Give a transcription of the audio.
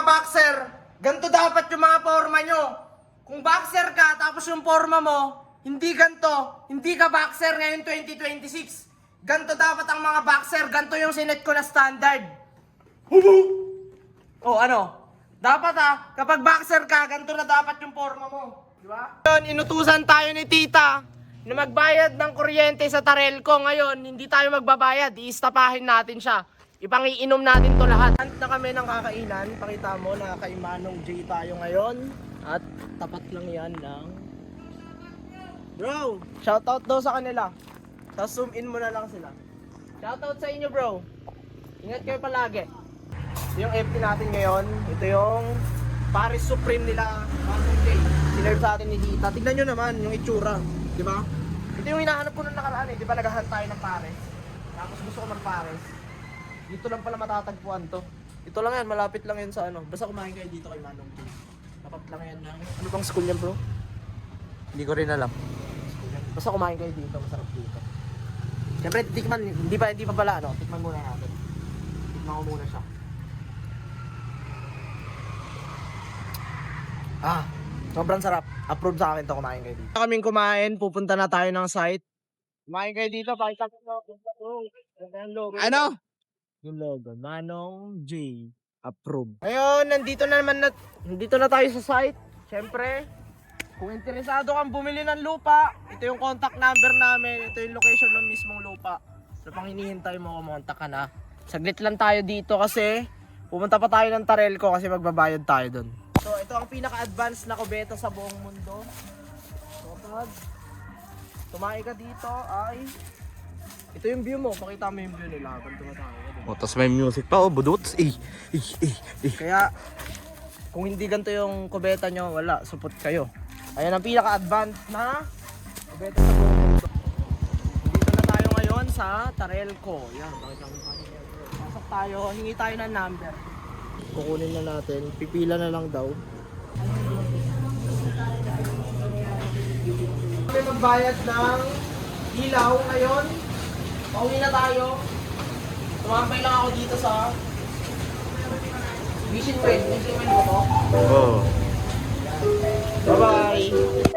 mga boxer, ganito dapat yung mga forma nyo. Kung boxer ka, tapos yung forma mo, hindi ganito, hindi ka boxer ngayon 2026. Ganito dapat ang mga boxer, ganito yung sinet ko na standard. Oh, ano? Dapat kapag boxer ka, ganito na dapat yung forma mo. Di ba? Ngayon, inutusan tayo ni tita na magbayad ng kuryente sa Tarelco. Ngayon, hindi tayo magbabayad, iistapahin natin siya. Ipangiinom natin to lahat. Na kami ng kakainan, pakita mo na kay Manong J tayo ngayon. At tapat lang yan ng... Bro, shoutout daw sa kanila. So zoom in mo na lang sila. Shoutout sa inyo bro. Ingat kayo palagi. Ito yung FT natin ngayon. Ito yung Paris Supreme nila Manong J. Sinerve sa atin ni Tita. Tignan nyo naman yung itsura. Diba? Ito yung hinahanap ko nung nakaraan eh. Diba naghahan tayo ng Paris? Tapos gusto ko ng Paris. Dito lang pala matatagpuan to. Ito lang yan, malapit lang yan sa ano. Basta kumain kayo dito kay Manong J. Tapat lang yan ng... Ano bang school yan bro? Hindi ko rin alam. Basta kumain kayo dito, masarap dito. Siyempre, tikman, hindi pa pala ano, tikman muna natin. Tikman ko muna siya. Sobrang sarap. Approve sa akin to, kumain kayo dito. Kaming kumain, pupunta na tayo ng site. Kumain kayo dito, pakita ko yung logo. Ano? Yung logo, Manong J. Approve. Ngayon, nandito na tayo sa site. Siyempre, kung interesado kang bumili ng lupa, ito yung contact number namin, ito yung location ng mismong lupa. So pang hinihintay mo, kumontak ka na. Saglit lang tayo dito kasi pumunta pa tayo ng Tarelco kasi magbabayad tayo dun. So ito ang pinaka-advanced na kubeta sa buong mundo. So pag tumae ka dito ay ito yung view mo, pakita mo yung view nila habang tumatayo. O, tas may music pa, budots. Kaya kung hindi ganito yung kubeta nyo, wala, support kayo. Ayan ang pinaka-advanced na kubeta sa buong mundo. Dito na tayo ngayon sa Tarelco. Yan, pasok tayo, hingi tayo ng number. Kukunin na natin, pipila na lang daw. Kami magbayad ng ilaw ngayon. Pauwi na tayo. Tumambay lang ako dito sa Vision Well. Vision Well mo to? Oo. Bye-bye!